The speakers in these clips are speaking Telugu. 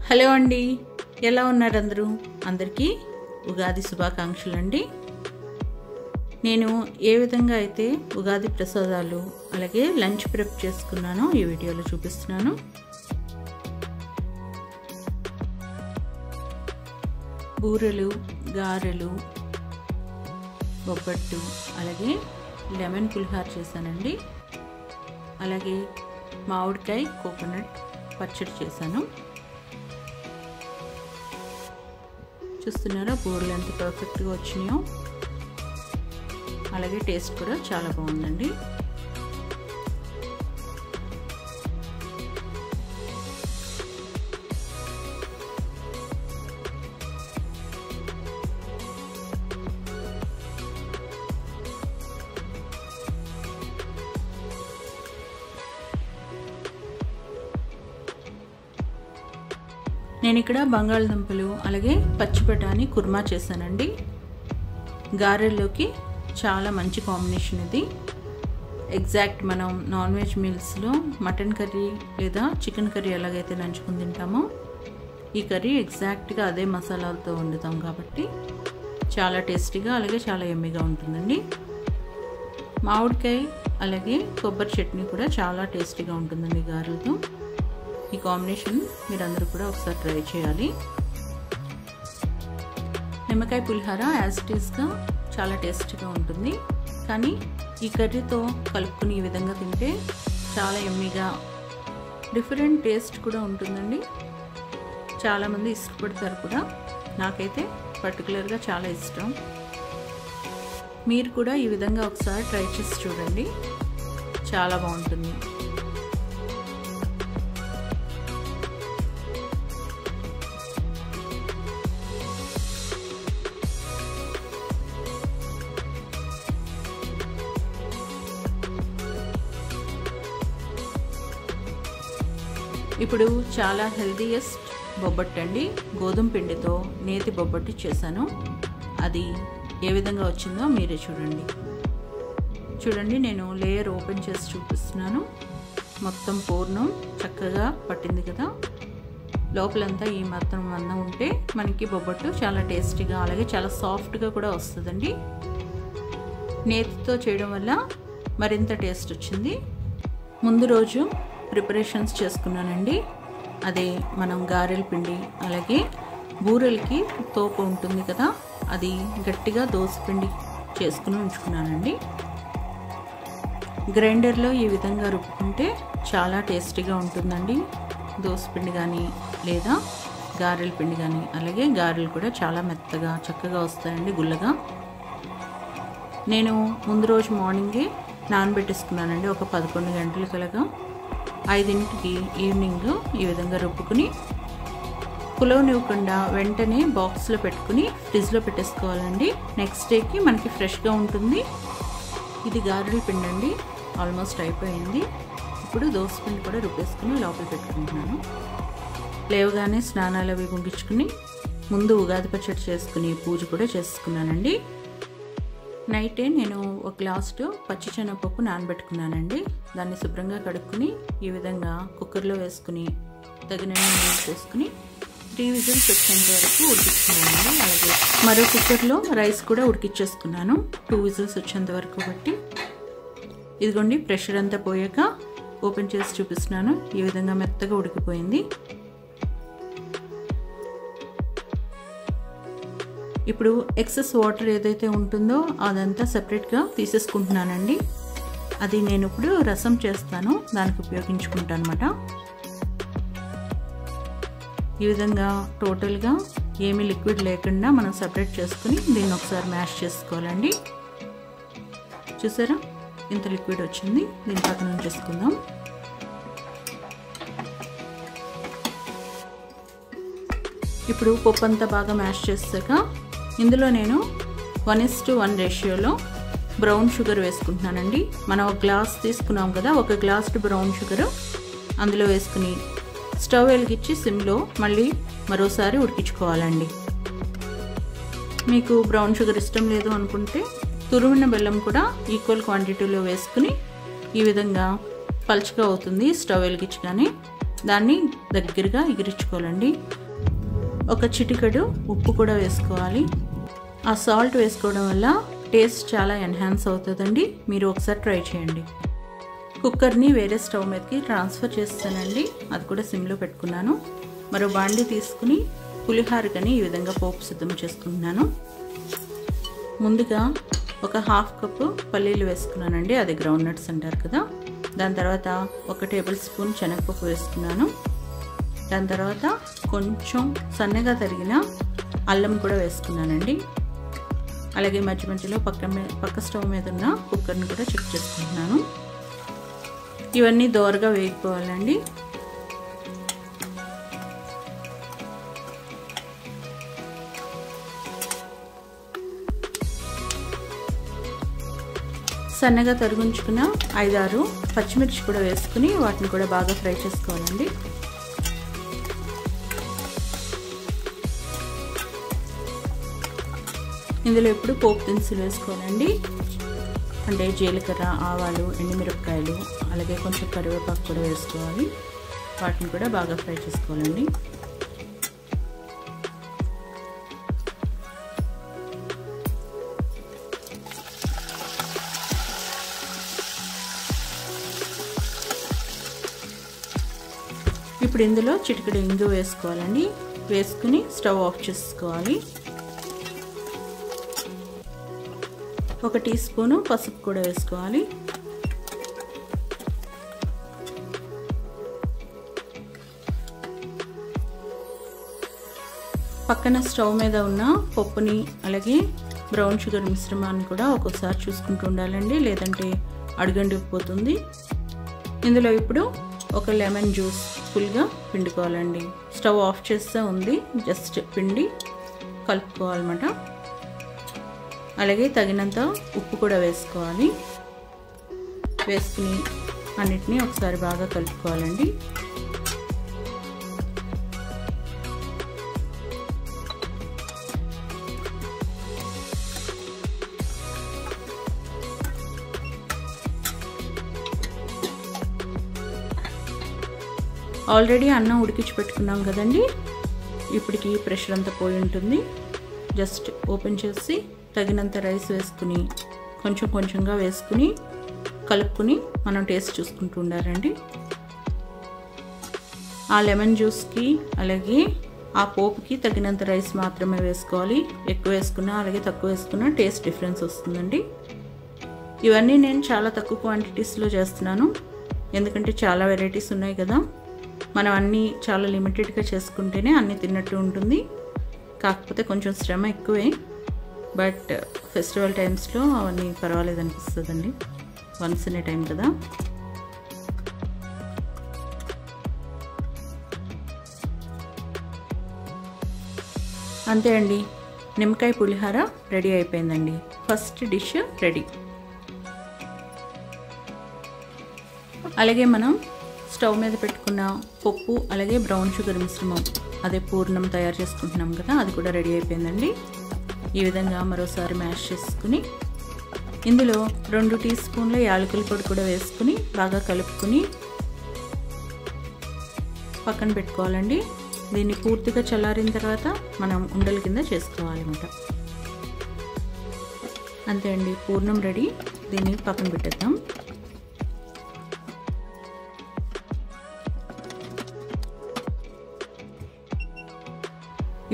హలో అండి, ఎలా ఉన్నారు అందరూ? అందరికీ ఉగాది శుభాకాంక్షలు అండి. నేను ఏ విధంగా అయితే ఉగాది ప్రసాదాలు అలాగే లంచ్ ప్రిప్ చేసుకున్నానో ఈ వీడియోలో చూపిస్తున్నాను. బూరెలు, గారెలు, బొబ్బట్టు, అలాగే లెమన్ పులిహార చేశానండి. అలాగే మామిడికాయ కోకోనట్ పచ్చడి చేశాను. చూస్తున్నారా బూరెలు ఎంత పర్ఫెక్ట్గా వచ్చినాయో. అలాగే టేస్ట్ కూడా చాలా బాగుందండి. నేను ఇక్కడ బంగాళదుంపలు అలాగే పచ్చి బఠానీ కుర్మా చేశానండి. గారెల్లోకి చాలా మంచి కాంబినేషన్ ఇది. ఎగ్జాక్ట్ మనం నాన్ వెజ్ మీల్స్లో మటన్ కర్రీ లేదా చికెన్ కర్రీ ఎలాగైతే నంచుకుని తింటామో ఈ కర్రీ ఎగ్జాక్ట్గా అదే మసాలాలతో వండుతాం కాబట్టి చాలా టేస్టీగా అలాగే చాలా యమ్మీగా ఉంటుందండి. మామిడికాయ అలాగే కొబ్బరి చట్నీ కూడా చాలా టేస్టీగా ఉంటుందండి గారెలతో. ఈ కాంబినేషన్ మీరందరూ కూడా ఒకసారి ట్రై చేయాలి. నిమ్మకాయ పులిహార యాజ్ ఇట్ ఈస్గా చాలా టేస్టీగా ఉంటుంది, కానీ ఈ కర్రీతో కలుపుకుని ఈ విధంగా తింటే చాలా యమ్మీగా డిఫరెంట్ టేస్ట్ కూడా ఉంటుందండి. చాలామంది ఇష్టపడతారు కూడా, నాకైతే పర్టికులర్గా చాలా ఇష్టం. మీరు కూడా ఈ విధంగా ఒకసారి ట్రై చేసి చూడండి, చాలా బాగుంటుంది. ఇప్పుడు చాలా హెల్దీయెస్ట్ బొబ్బట్టు అండి. గోధుమ పిండితో నేతి బొబ్బట్టు చేశాను. అది ఏ విధంగా వచ్చిందో మీరే చూడండి. నేను లేయర్ ఓపెన్ చేసి చూపిస్తున్నాను. మొత్తం పూర్ణం చక్కగా పట్టింది కదా. లోపలంతా ఈ మాత్రం అన్నం ఉంటే మనకి బొబ్బట్టు చాలా టేస్టీగా అలాగే చాలా సాఫ్ట్గా కూడా వస్తుందండి. నేతితో చేయడం వల్ల మరింత టేస్ట్ వచ్చింది. ముందు రోజు ప్రిపరేషన్స్ చేసుకున్నానండి. అదే మనం గారెల పిండి అలాగే బూరెలకి తోపు ఉంటుంది కదా, అది గట్టిగా దోసపిండి చేసుకుని ఉంచుకున్నానండి. గ్రైండర్లో ఈ విధంగా రుబ్బుకుంటే చాలా టేస్టీగా ఉంటుందండి. దోసపిండి కానీ లేదా గారెల పిండి కానీ. అలాగే గారెలు కూడా చాలా మెత్తగా చక్కగా వస్తాయండి, గుల్లగా. నేను ముందు రోజు మార్నింగే నానబెట్టేసుకున్నానండి. ఒక 11 గంటల కలగా 5ంటికి ఈవినింగ్ ఈ విధంగా రుబ్బుకుని పులవనివ్వకుండా వెంటనే బాక్స్లో పెట్టుకుని ఫ్రిడ్జ్లో పెట్టేసుకోవాలండి. నెక్స్ట్ డేకి మనకి ఫ్రెష్గా ఉంటుంది. ఇది గారెల పిండి అండి, ఆల్మోస్ట్ అయిపోయింది. ఇప్పుడు దోసపిండి కూడా రుబ్బేసుకుని లోపల పెట్టుకుంటున్నాను. లేవగానే స్నానాలు అవి ముగించుకుని ముందు ఉగాది పచ్చడి చేసుకుని పూజ కూడా చేసుకున్నానండి. నైటే నేను ఒక గ్లాసు పచ్చి శనగపప్పు నానబెట్టుకున్నానండి. దాన్ని శుభ్రంగా కడుక్కుని ఈ విధంగా కుక్కర్లో వేసుకుని తగినన్ని నీళ్ళు వేసుకుని 3 విజిల్స్ వచ్చేంత వరకు ఉడికించుకున్నానండి. అలాగే మరో కుక్కర్లో రైస్ కూడా ఉడికిచ్చేసుకున్నాను 2 విజిల్స్ వచ్చేంత వరకు. బట్టి ఇదిగోండి ప్రెషర్ అంతా పోయాక ఓపెన్ చేసి చూపిస్తున్నాను. ఈ విధంగా మెత్తగా ఉడికిపోయింది. ఇప్పుడు ఎక్సెస్ వాటర్ ఏదైతే ఉంటుందో అదంతా సెపరేట్గా తీసేసుకుంటున్నానండి. అది నేను ఇప్పుడు రసం చేస్తాను, దానికి ఉపయోగించుకుంటాను అన్నమాట. ఈ విధంగా టోటల్గా ఏమీ లిక్విడ్ లేకుండా మనం సెపరేట్ చేసుకుని దీన్ని ఒకసారి మ్యాష్ చేసుకోవాలండి. చూసారా ఇంత లిక్విడ్ వచ్చింది. దీని పక్కన ఉంచేసుకుందాం. ఇప్పుడు పప్పు అంతా బాగా మ్యాష్ చేసాక ఇందులో నేను 1:1 రేషియోలో బ్రౌన్ షుగర్ వేసుకుంటున్నానండి. మనం ఒక గ్లాస్ తీసుకున్నాం కదా, ఒక గ్లాస్ బ్రౌన్ షుగర్ అందులో వేసుకుని స్టవ్ వెలిగించి సిమ్లో మళ్ళీ మరోసారి ఉడికించుకోవాలండి. మీకు బ్రౌన్ షుగర్ ఇష్టం లేదు అనుకుంటే తురిమిన బెల్లం కూడా ఈక్వల్ క్వాంటిటీలో వేసుకుని ఈ విధంగా పల్చగా అవుతుంది. స్టవ్ వెలిగించగానే దాన్ని దగ్గరగా ఎగిరించుకోవాలండి. ఒక చిటికెడు ఉప్పు కూడా వేసుకోవాలి. ఆ సాల్ట్ వేసుకోవడం వల్ల టేస్ట్ చాలా ఎన్హాన్స్ అవుతుందండి. మీరు ఒకసారి ట్రై చేయండి. కుక్కర్ని వేరే స్టవ్ మీదకి ట్రాన్స్ఫర్ చేస్తానండి. అది కూడా సిమ్లో పెట్టుకున్నాను. మరో బాండి తీసుకుని పులిహోరకని ఈ విధంగా పోపు సిద్ధం చేసుకుంటున్నాను. ముందుగా ఒక 1/2 కప్పు పల్లీలు వేసుకున్నానండి. అది గ్రౌండ్ నట్స్ అంటారు కదా. దాని తర్వాత 1 టేబుల్ స్పూన్ శనగపప్పు వేసుకున్నాను. దాని తర్వాత కొంచెం సన్నగా తరిగిన అల్లం కూడా వేసుకున్నానండి. అలాగే మధ్య మధ్యలో పక్క స్టవ్ మీద ఉన్న కుక్కర్ని కూడా చెక్ చేసుకుంటున్నాను. ఇవన్నీ దోరగా వేగిపోవాలండి. సన్నగా తరుగుంచుకున్న 5-6 పచ్చిమిర్చి కూడా వేసుకుని వాటిని కూడా బాగా ఫ్రై చేసుకోవాలండి. ఇందులో ఇప్పుడు పోపు దినుసులు వేసుకోవాలండి. అంటే జీలకర్ర, ఆవాలు, ఎండుమిరపకాయలు, అలాగే కొంచెం కరివేపాకు కూడా వేసుకోవాలి. వాటిని కూడా బాగా ఫ్రై చేసుకోవాలండి. ఇప్పుడు ఇందులో చిటికెడు ఇంగు వేసుకోవాలండి. వేసుకుని స్టవ్ ఆఫ్ చేసుకోవాలి. 1 టీ స్పూను పసుపు కూడా వేసుకోవాలి. పక్కన స్టవ్ మీద ఉన్న పప్పుని అలాగే బ్రౌన్ షుగర్ మిశ్రమాన్ని కూడా ఒక్కొక్కసారి చూసుకుంటూ ఉండాలండి, లేదంటే అడుగంటిపోతుంది. ఇందులో ఇప్పుడు ఒక లెమన్ జ్యూస్ ఫుల్గా పిండుకోవాలండి. స్టవ్ ఆఫ్ చేస్తే ఉంది, జస్ట్ పిండి కలుపుకోవాలన్నమాట. అలాగే తగినంత ఉప్పు కూడా వేసుకోవాలి. వేసుకుని అన్నిటినీ ఒకసారి బాగా కలుపుకోవాలండి. ఆల్రెడీ అన్నం ఉడికించి పెట్టుకున్నాం కదండి. ఇప్పటికి ప్రెషర్ అంతా పోయి ఉంటుంది. జస్ట్ ఓపెన్ చేసి తగినంత రైస్ వేసుకుని కొంచెం కొంచెంగా వేసుకుని కలుపుకుని మనం టేస్ట్ చూసుకుంటూ ఉండాలండి. ఆ లెమన్ జ్యూస్కి అలాగే ఆ పోపుకి తగినంత రైస్ మాత్రమే వేసుకోవాలి. ఎక్కువ వేసుకున్నా అలాగే తక్కువ వేసుకున్నా టేస్ట్ డిఫరెన్స్ వస్తుందండి. ఇవన్నీ నేను చాలా తక్కువ క్వాంటిటీస్లో చేస్తున్నాను, ఎందుకంటే చాలా వెరైటీస్ ఉన్నాయి కదా. మనం అన్నీ చాలా లిమిటెడ్గా చేసుకుంటేనే అన్నీ తిన్నట్టు ఉంటుంది. కాకపోతే కొంచెం శ్రమ ఎక్కువే, బట్ ఫెస్టివల్ టైమ్స్లో అవన్నీ పర్వాలేదు అనిపిస్తుందండి. వన్స్ ఇన్ ఏ టైం కదా. అంతే అండి, నిమ్మకాయ పులిహోర రెడీ అయిపోయిందండి. First dish ready. అలాగే మనం స్టవ్ మీద పెట్టుకున్న పప్పు అలాగే బ్రౌన్ షుగర్ మిశ్రమం, అదే పూర్ణం తయారు చేసుకుంటున్నాం కదా, అది కూడా రెడీ అయిపోయిందండి. ఈ విధంగా మరోసారి మ్యాష్ చేసుకుని ఇందులో 2 టీ స్పూన్ల యాలకుల పొడి కూడా వేసుకుని బాగా కలుపుకుని పక్కన పెట్టుకోవాలండి. దీన్ని పూర్తిగా చల్లారిన తర్వాత మనం ఉండల కింద చేసుకోవాలన్నమాట. అంతే అండి, పూర్ణం రెడీ. దీన్ని పక్కన పెట్టేద్దాం.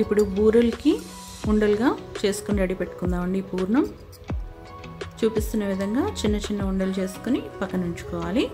ఇప్పుడు బూరెలకి ఉండలుగా చేసుకుని రెడీ పెట్టుకుందామండి. పూర్ణం చూపిస్తున్న విధంగా చిన్న చిన్న ఉండలు చేసుకుని పక్కన ఉంచుకోవాలి.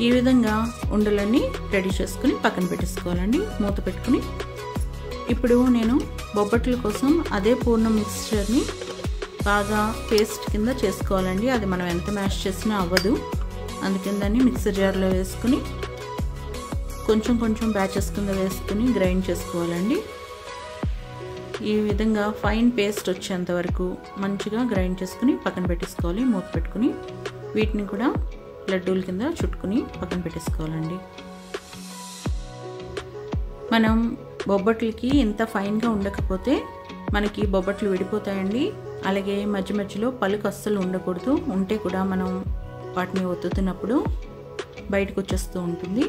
ఈ విధంగా ఉండలన్నీ రెడీ చేసుకుని పక్కన పెట్టేసుకోవాలండి. మూత పెట్టుకుని ఇప్పుడు నేను బొబ్బట్ల కోసం అదే పూర్ణం మిక్స్చర్ని బాగా పేస్ట్ కింద చేసుకోవాలండి. అది మనం ఎంత మ్యాష్ చేసినా అవ్వదు. అందుకని దాన్ని మిక్సర్ జార్లో వేసుకుని కొంచెం కొంచెం బ్యాచెస్ కింద వేసుకుని గ్రైండ్ చేసుకోవాలండి. ఈ విధంగా ఫైన్ పేస్ట్ వచ్చేంత వరకు మంచిగా గ్రైండ్ చేసుకుని పక్కన పెట్టేసుకోవాలి. మూత పెట్టుకుని వీటిని కూడా లడ్డూల కింద చుట్టుకుని పక్కన పెట్టేసుకోవాలండి. మనం బొబ్బట్లకి ఇంత ఫైన్గా ఉండకపోతే మనకి బొబ్బట్లు విడిపోతాయండి. అలాగే మధ్య మధ్యలో పలుకు అస్సలు ఉండకూడదు. ఉంటే కూడా మనం వాటిని ఒత్తుతున్నప్పుడు బయటకు వచ్చేస్తూ ఉంటుంది.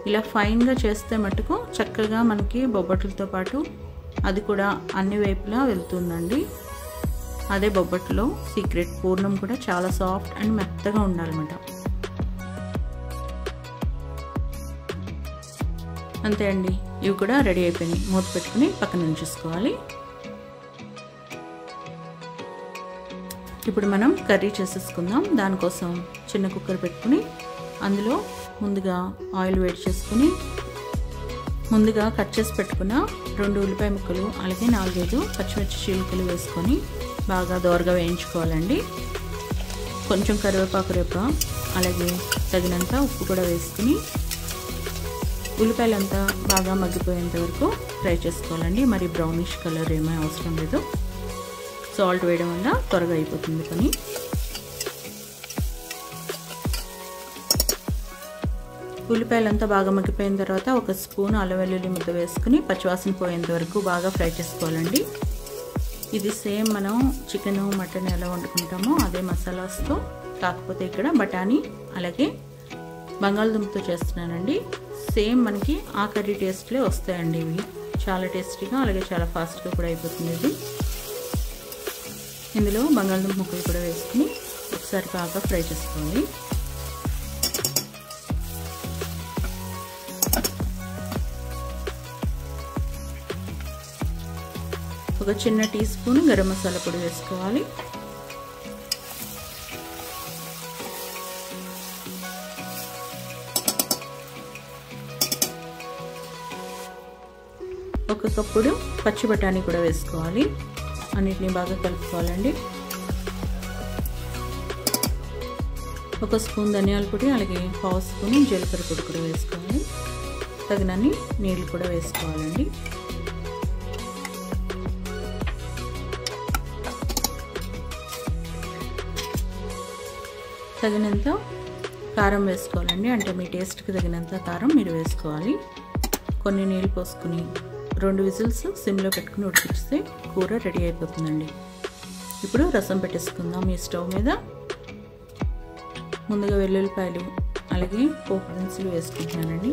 ఇలా ఫైన్గా చేస్తే మటుకు చక్కగా మనకి బొబ్బట్లతో పాటు అది కూడా అన్ని వైపులా వెళ్తుందండి. అదే బొబ్బట్లో సీక్రెట్. పూర్ణం కూడా చాలా సాఫ్ట్ అండ్ మెత్తగా ఉండాలన్నమాట. అంతే అండి, ఇవి కూడా రెడీ అయిపోయినాయి. మూత పెట్టుకుని పక్కన ఉంచేసుకోవాలి. ఇప్పుడు మనం కర్రీ చేసేసుకుందాం. దానికోసం చిన్న కుక్కర్ పెట్టుకుని అందులో ముందుగా ఆయిల్ వేడి చేసుకుని ముందుగా కట్ చేసి పెట్టుకున్న 2 ఉల్లిపాయ ముక్కలు అలాగే 4-5 పచ్చిమిర్చి చీలికలు వేసుకొని బాగా దోరగా వేయించుకోవాలండి. కొంచెం కరివేపాకు రెప్ప అలాగే తగినంత ఉప్పు కూడా వేసుకుని ఉల్లిపాయలంతా బాగా మగ్గిపోయేంత వరకు ఫ్రై చేసుకోవాలండి. మరి బ్రౌనిష్ కలర్ ఏమీ అవసరం లేదు. సాల్ట్ వేయడం వల్ల త్వరగా అయిపోతుంది పని. ఉల్లిపాయలంతా బాగా మగ్గిపోయిన తర్వాత 1 స్పూన్ అల్లం వెల్లుల్లి ముద్ద వేసుకుని పచ్చివాసన పోయేంత వరకు బాగా ఫ్రై చేసుకోవాలండి. ఇది సేమ్ మనం చికెన్ మటన్ ఎలా వండుకుంటామో అదే మసాలాస్తో, కాకపోతే ఇక్కడ బఠానీ అలాగే బంగాళదుంపతో చేస్తున్నానండి. సేమ్ మనకి ఆ కర్రీ టేస్ట్లే వస్తాయండి. ఇవి చాలా టేస్టీగా అలాగే చాలా ఫాస్ట్గా కూడా అయిపోతుంది. ఇది ఇందులో బంగాళదుంప ముక్కలు కూడా వేసుకుని ఒకసారి బాగా ఫ్రై చేసుకోవాలి. ఒక చిన్న టీ స్పూన్ గరం మసాలా పొడి వేసుకోవాలి. ఒక కప్పుడు పచ్చి బఠానీ కూడా వేసుకోవాలి. అన్నిటిని బాగా కలుపుకోవాలండి. 1 స్పూన్ ధనియాల పొడి అలాగే 1/2 స్పూన్ జీలకర్ర పొడి కూడా వేసుకోవాలి. తగినన్ని నీళ్ళు కూడా వేసుకోవాలండి. తగినంత కారం వేసుకోవాలండి. అంటే మీ టేస్ట్కి తగినంత కారం మీరు వేసుకోవాలి. కొన్ని నీళ్ళు పోసుకుని 2 విజిల్స్ సిమ్లో పెట్టుకుని ఉడికిస్తే కూర రెడీ అయిపోతుందండి. ఇప్పుడు రసం పెట్టేసుకుందాం ఈ స్టవ్ మీద. ముందుగా వెల్లుల్లిపాయలు అలాగే పోపు దినుసులు వేసుకుంటున్నానండి.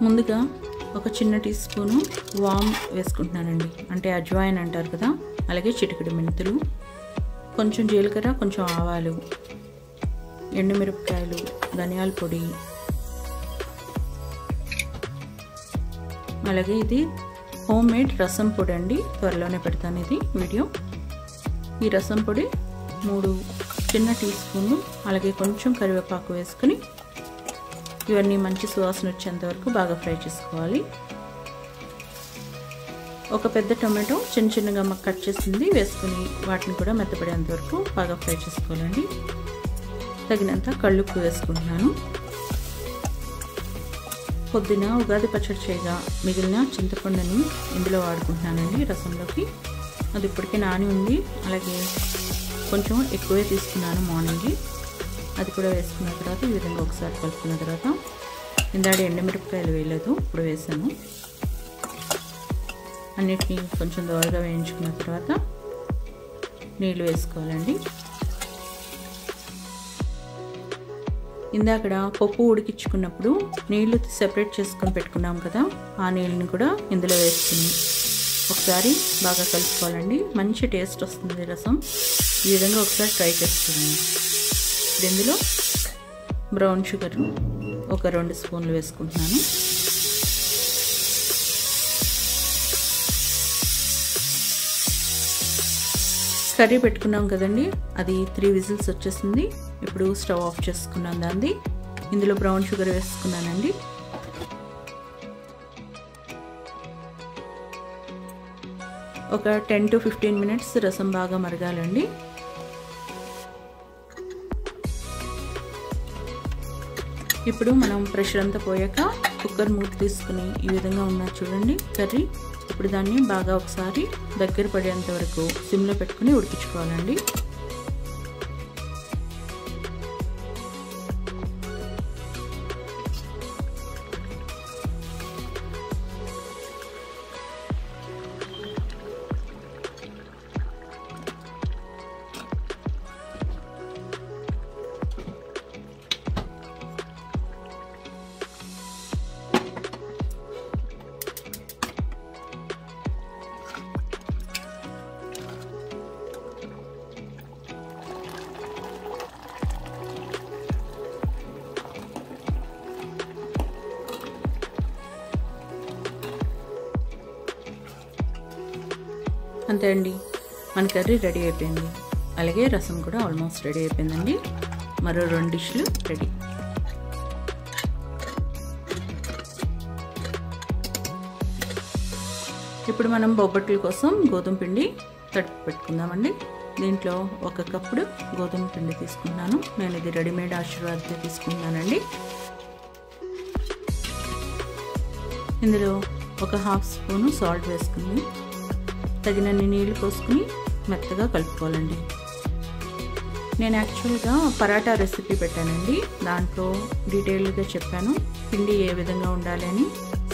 ముందుగా ఒక చిన్న టీ స్పూను వామ్ వేసుకుంటున్నానండి. అంటే అజ్వాయిన్ అంటారు కదా. అలాగే చిటికెడు మెంతులు, కొంచెం జీలకర్ర, కొంచెం ఆవాలు, ఎండుమిరపకాయలు, ధనియాల పొడి, అలాగే ఇది హోమ్ మేడ్ రసం పొడి అండి. త్వరలోనే పెడతాను ఇది వీడియో. ఈ రసం పొడి 3 చిన్న టీ స్పూన్లు అలాగే కొంచెం కరివేపాకు వేసుకుని ఇవన్నీ మంచి సువాసన వచ్చేంత వరకు బాగా ఫ్రై చేసుకోవాలి. ఒక పెద్ద టొమాటో చిన్న చిన్నగా కట్ చేసింది వేసుకుని వాటిని కూడా మెత్తపడేంత వరకు బాగా ఫ్రై చేసుకోవాలండి. తగినంత కళ్ళుప్పు వేసుకుంటున్నాను. పొద్దున ఉగాది పచ్చడి చేయగా మిగిలిన చింతపండుని ఇందులో వాడుకుంటున్నానండి రసంలోకి. అది ఇప్పటికే నాని ఉంది. అలాగే కొంచెం ఎక్కువే తీసుకున్నాను మార్నింగ్. అది కూడా వేసుకున్న తర్వాత ఈ విధంగా ఒకసారి కలుపుకున్న తర్వాత ఇందాక ఎండుమిరపకాయలు వేయలేదు, ఇప్పుడు వేసాను. అన్నిటినీ కొంచెం దోరగా వేయించుకున్న తర్వాత నీళ్ళు వేసుకోవాలండి. ఇందాక పప్పు ఉడికించుకున్నప్పుడు నీళ్లు సెపరేట్ చేసుకొని పెట్టుకున్నాం కదా, ఆ నీళ్ళని కూడా ఇందులో వేసుకుని ఒకసారి బాగా కలుపుకోవాలండి. మంచి టేస్ట్ వస్తుంది రసం. ఈ విధంగా ఒకసారి ట్రై చేసుకోండి. ఇందులో బ్రౌన్ షుగర్ ఒక 2 స్పూన్లు వేసుకుంటున్నాను. కర్రీ పెట్టుకున్నాం కదండి, అది 3 విజిల్స్ వచ్చేసింది. ఇప్పుడు స్టవ్ ఆఫ్ చేసుకున్నాను దాన్ని. ఇందులో బ్రౌన్ షుగర్ వేసుకున్నానండి. ఒక 10 to 15 minutes రసం బాగా మరగాలండి. ఇప్పుడు మనం ప్రెషర్ అంతా పోయాక కుక్కర్ మూత తీసుకుని ఈ విధంగా ఉన్నది చూడండి కర్రీ. ఇప్పుడు దాన్ని బాగా ఒకసారి దగ్గర పడేంత వరకు సిమ్లో పెట్టుకుని ఉడికించుకోవాలండి. అంతే అండి, మన కర్రీ రెడీ అయిపోయింది. అలాగే రసం కూడా ఆల్మోస్ట్ రెడీ అయిపోయిందండి. మరో 2 డిష్లు రెడీ. ఇప్పుడు మనం బొబ్బట్ల కోసం గోధుమ పిండి తడిపి పెట్టుకుందామండి. దీంట్లో 1 కప్పుడు గోధుమ పిండి తీసుకున్నాను. నేను ఇది రెడీమేడ్ ఆశీర్వాద్తో తీసుకున్నానండి. ఇందులో 1/2 స్పూను సాల్ట్ వేసుకుని తగినన్ని నీళ్లు పోసుకుని మెత్తగా కలుపుకోవాలండి. నేను యాక్చువల్గా పరాటా రెసిపీ పెట్టానండి. దాంట్లో డీటెయిల్గా చెప్పాను పిండి ఏ విధంగా ఉండాలి అని.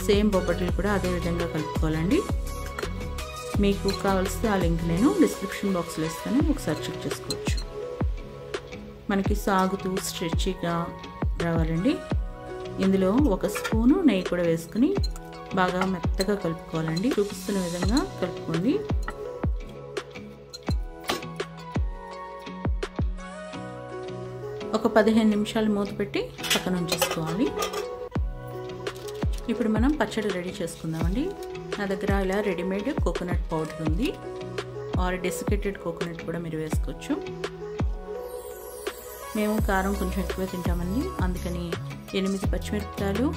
సేమ్ బొబ్బట్లు కూడా అదే విధంగా కలుపుకోవాలండి. మీకు కావాల్సిన ఆ లింక్ నేను డిస్క్రిప్షన్ బాక్స్లో ఇస్తాను, ఒకసారి చెక్ చేసుకోవచ్చు. మనకి సాగుతూ స్ట్రెచ్గా రావాలండి. ఇందులో 1 స్పూను నెయ్యి కూడా వేసుకుని బాగా మెత్తగా కలుపుకోవాలండి. చూపిస్తున్న విధంగా కలుపుకోండి. ఒక 15 నిమిషాలు మూత పెట్టి పక్కన ఉంచేసుకోవాలి. ఇప్పుడు మనం పచ్చడి రెడీ చేసుకుందామండి. నా దగ్గర ఇలా రెడీమేడ్ కోకోనట్ పౌడర్ ఉంది, ఆర్ డెసికేటెడ్ కోకోనట్ కూడా మీరు వేసుకోవచ్చు. మేము కారం కొంచెం ఎక్కువ తింటామండి, అందుకని 8 పచ్చిమిరపకాయలు,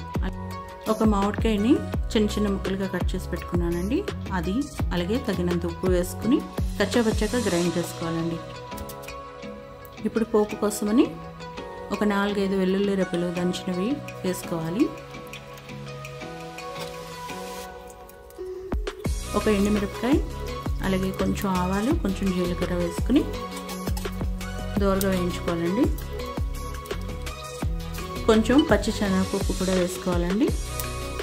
1 మామిడికాయని చిన్న చిన్న ముక్కలుగా కట్ చేసి పెట్టుకున్నానండి. అది అలాగే తగినంత ఉప్పు వేసుకుని కచ్చాపచ్చాగా గ్రైండ్ చేసుకోవాలండి. ఇప్పుడు పోపు కోసమని ఒక 4-5 వెల్లుల్లి రెబ్బలు దంచినవి వేసుకోవాలి. 1 ఎండుమిరపకాయ, అలాగే కొంచెం ఆవాలు, కొంచెం జీలకర్ర వేసుకుని దోరగా వేయించుకోవాలండి. కొంచెం పచ్చి శనగపప్పు కూడా వేసుకోవాలండి.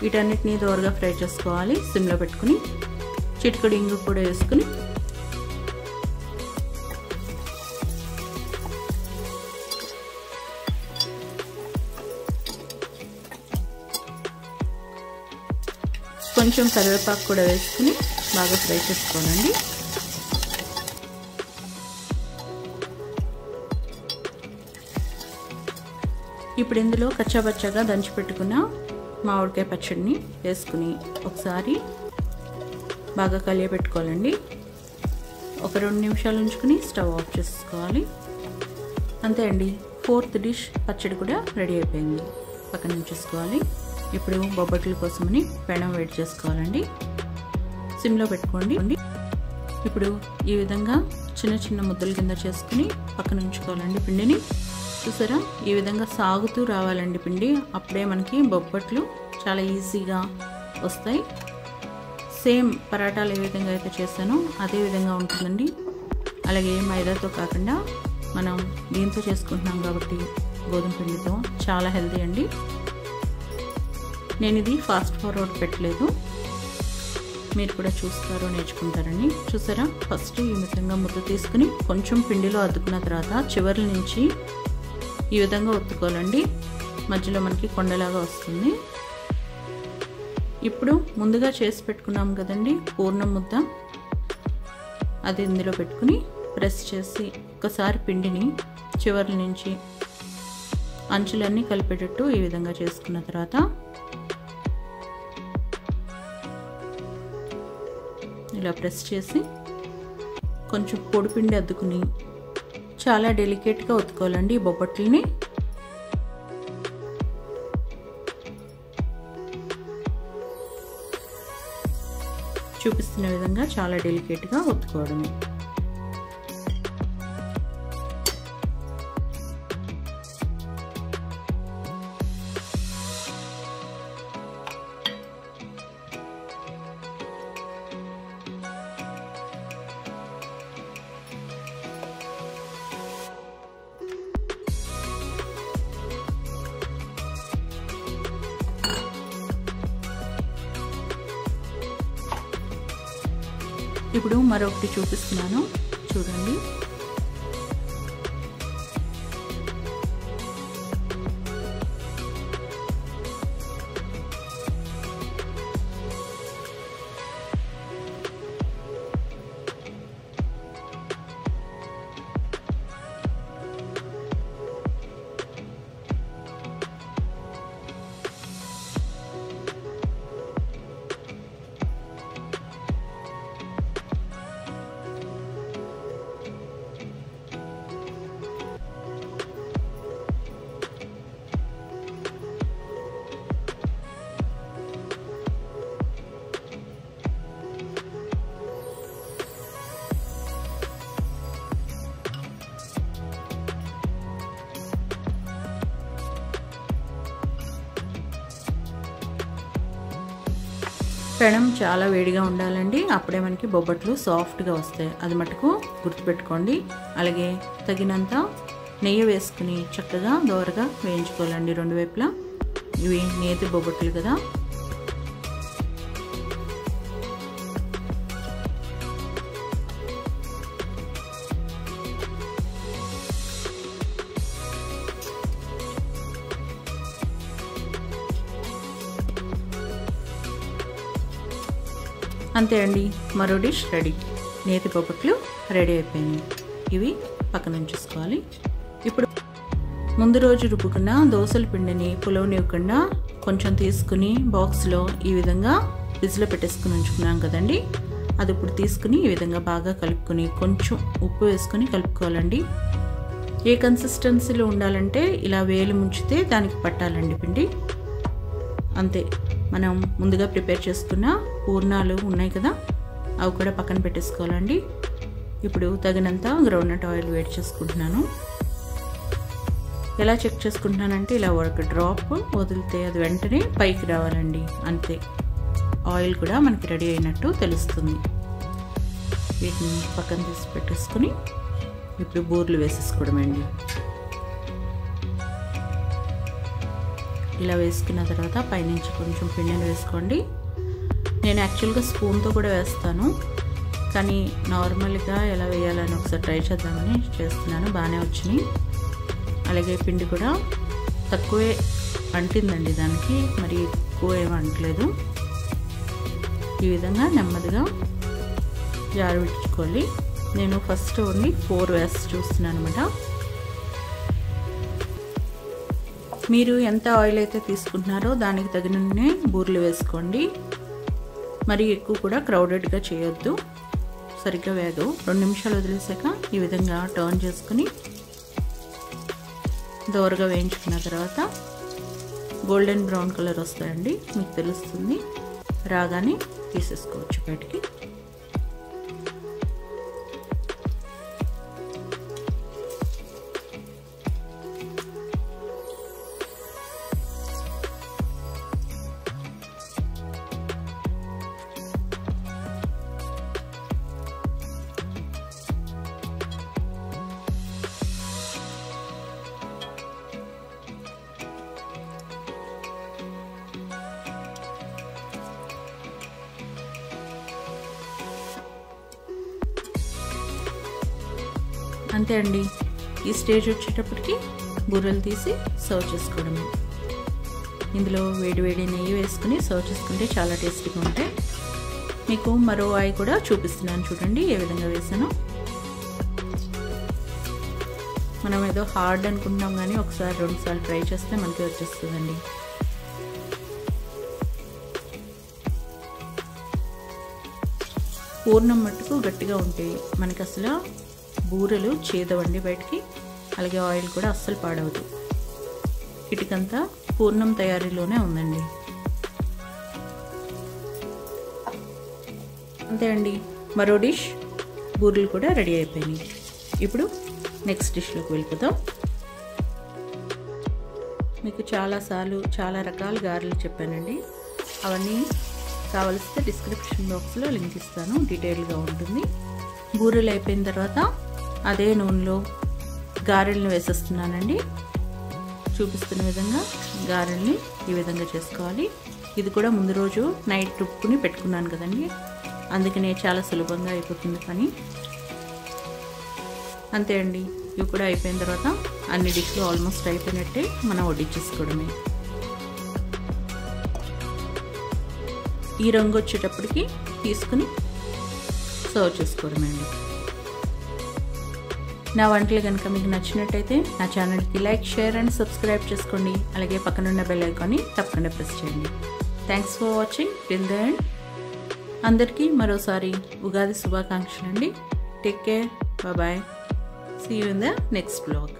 వీటన్నిటిని దోరగా ఫ్రై చేసుకోవాలి సిమ్లో పెట్టుకుని. చిటికెడు ఇంగు కూడా వేసుకుని కొంచెం కరివేపాకు కూడా వేసుకుని బాగా ఫ్రై చేసుకోవాలండి. ఇప్పుడు ఇందులో కచ్చాపచ్చాగా దంచి పెట్టుకున్న మామిడికాయ పచ్చడిని వేసుకుని ఒకసారి బాగా కలియబెట్టుకోవాలండి. ఒక 2 నిమిషాలు ఉంచుకుని స్టవ్ ఆఫ్ చేసుకోవాలి. అంతే అండి, 4th డిష్ పచ్చడి కూడా రెడీ అయిపోయింది. పక్కన ఉంచేసుకోవాలి. ఇప్పుడు బొబ్బట్ల కోసమని పెనం వేడి చేసుకోవాలండి. సిమ్లో పెట్టుకోండి. ఇప్పుడు ఈ విధంగా చిన్న చిన్న ముద్దల కింద చేసుకుని పక్కన ఉంచుకోవాలండి. పిండిని చూసారా, ఈ విధంగా సాగుతూ రావాలండి పిండి. అప్పుడే మనకి బొబ్బట్లు చాలా ఈజీగా వస్తాయి. సేమ్ పరాటాలు ఏ విధంగా అయితే చేశానో అదే విధంగా ఉంటుందండి. అలాగే మైదాతో కాకుండా మనం దీంతో చేసుకుంటున్నాం కాబట్టి గోధుమ పిండితో చాలా హెల్తీ అండి. నేను ఇది ఫాస్ట్ ఫార్వర్డ్ పెట్టలేదు, మీరు కూడా చూస్తారో నేర్చుకుంటారని. చూసారా, ఫస్ట్ ఈ విధంగా ముద్ద తీసుకుని కొంచెం పిండిలో అద్దుకున్న తర్వాత చివర్ల నుంచి ఈ విధంగా ఒత్తుకోవాలండి. మధ్యలో మనకి కొండలాగా వస్తుంది. ఇప్పుడు ముందుగా చేసి పెట్టుకున్నాం కదండి పూర్ణం ముద్ద, అది ఇందులో పెట్టుకుని ప్రెస్ చేసి ఒకసారి పిండిని చివర్ల నుంచి అంచులన్నీ కలిపేటట్టు ఈ విధంగా చేసుకున్న తర్వాత ఇలా ప్రెస్ చేసి కొంచెం పొడిపిండి అద్దుకుని చాలా డెలికేట్గా ఒత్తుకోవాలండి ఈ బొబ్బట్లని. చూపిస్తున్న విధంగా చాలా డెలికేట్గా ఒత్తుకోవడమే. ఇప్పుడు మరొకటి చూపిస్తున్నాను చూడండి. పెనం చాలా వేడిగా ఉండాలండి, అప్పుడే మనకి బొబ్బట్లు సాఫ్ట్గా వస్తాయి. అది మటుకు గుర్తుపెట్టుకోండి. అలాగే తగినంత నెయ్యి వేసుకుని చక్కగా దోరగా వేయించుకోవాలండి రెండు వైపులా. ఇవి నేతి బొబ్బట్లు కదా. అంతే అండి, మరో డిష్ రెడీ. నేతి బొబ్బట్లు రెడీ అయిపోయినాయి. ఇవి పక్కన ఉంచేసుకోవాలి. ఇప్పుడు ముందు రోజు రుబ్బుకున్న దోసల పిండిని పులవనివ్వకుండా కొంచెం తీసుకుని బాక్స్లో ఈ విధంగా ఫ్రిడ్జ్లో పెట్టేసుకుని ఉంచుకున్నాం కదండి. అది ఇప్పుడు తీసుకుని ఈ విధంగా బాగా కలుపుకొని కొంచెం ఉప్పు వేసుకొని కలుపుకోవాలండి. ఏ కన్సిస్టెన్సీలో ఉండాలంటే ఇలా వేలు ముంచితే దానికి పట్టాలండి పిండి. అంతే. మనం ముందుగా ప్రిపేర్ చేసుకున్న పూర్ణాలు ఉన్నాయి కదా, అవి కూడా పక్కన పెట్టేసుకోవాలండి. ఇప్పుడు తగినంత గ్రౌండ్నట్ ఆయిల్ వేడి చేసుకుంటున్నాను. ఎలా చెక్ చేసుకుంటున్నానంటే ఇలా ఒక డ్రాప్ వదిలితే అది వెంటనే పైకి రావాలండి. అంతే, ఆయిల్ కూడా మనకి రెడీ అయినట్టు తెలుస్తుంది. వీటిని పక్కన తీసి పెట్టేసుకుని ఇప్పుడు బూర్లు వేసేసుకోవడమండి. ఇలా వేసుకున్న తర్వాత పైనుంచి కొంచెం పిండిని వేసుకోండి. నేను యాక్చువల్గా స్పూన్తో కూడా వేస్తాను, కానీ నార్మల్గా ఎలా వేయాలని ఒకసారి ట్రై చేద్దామని చేస్తున్నాను. బాగానే వచ్చినాయి. అలాగే పిండి కూడా తక్కువే అంటిందండి దానికి, మరి ఎక్కువ ఏమి అంటలేదు. ఈ విధంగా నెమ్మదిగా జారబెట్టుకోవాలి. నేను ఫస్ట్ ఓన్లీ 4 వేసి చూస్తున్నాను అనమాట. మీరు ఎంత ఆయిల్ అయితే తీసుకుంటున్నారో దానికి తగినన్నే బూర్లు వేసుకోండి. మరి ఎక్కువ కూడా క్రౌడెడ్గా చేయొద్దు, సరిగ్గా వేగవు. 2 నిమిషాలు వదిలేసాక ఈ విధంగా టర్న్ చేసుకుని దోరగా వేయించుకున్న తర్వాత గోల్డెన్ బ్రౌన్ కలర్ వస్తాయండి, మీకు తెలుస్తుంది. రాగానే తీసేసుకోవచ్చు బయటికి. అంతే అండి. ఈ స్టేజ్ వచ్చేటప్పటికి బూరెలు తీసి సర్వ్ చేసుకోవడమే. ఇందులో వేడి వేడి నెయ్యి వేసుకుని సర్వ్ చేసుకుంటే చాలా టేస్టీగా ఉంటాయి. మీకు మరో ఆయి కూడా చూపిస్తున్నాను చూడండి ఏ విధంగా వేసానో. మనం ఏదో హార్డ్ అనుకుంటున్నాం కానీ ఒకసారి 2 సార్లు ట్రై చేస్తే మనకి వచ్చేస్తుందండి. పూర్ణం మట్టుకు గట్టిగా ఉంటాయి, మనకి అసలు బూరెలు చేదవండి బయటికి. అలాగే ఆయిల్ కూడా అస్సలు పాడవదు. ఇటుకంతా పూర్ణం తయారీలోనే ఉందండి. అంతే అండి, మరో డిష్ బూరెలు కూడా రెడీ అయిపోయినాయి. ఇప్పుడు నెక్స్ట్ డిష్లోకి వెళ్ళిపోతాం. మీకు చాలాసార్లు చాలా రకాల గారెలు చెప్పానండి. అవన్నీ కావలిస్తే డిస్క్రిప్షన్ బాక్స్లో లింక్ ఇస్తాను, డీటెయిల్గా ఉంటుంది. బూరెలు అయిపోయిన తర్వాత అదే నూనెలో గారెలను వేసేస్తున్నానండి. చూపిస్తున్న విధంగా గారెల్ని ఈ విధంగా చేసుకోవాలి. ఇది కూడా ముందు రోజు నైట్ రుబ్బుకుని పెట్టుకున్నాను కదండి, అందుకనే చాలా సులభంగా అయిపోతుంది పని. అంతే అండి, ఇవి కూడా అయిపోయిన తర్వాత అన్ని డిష్లు ఆల్మోస్ట్ అయిపోయినట్టే, మనం వడ్డించేసుకోవడమే. ఈ రంగు వచ్చేటప్పటికి తీసుకుని సర్వ్ చేసుకోవడమే అండి. నా వంటలు కనుక మీకు నచ్చినట్టయితే నా ఛానల్కి లైక్, షేర్ అండ్ సబ్స్క్రైబ్ చేసుకోండి. అలాగే పక్కనున్న బెల్ ఐకాన్ని తప్పకుండా ప్రెస్ చేయండి. Thanks for watching till the end. అందరికీ మరోసారి ఉగాది శుభాకాంక్షలు అండి. Take care, bye. See you in the next vlog.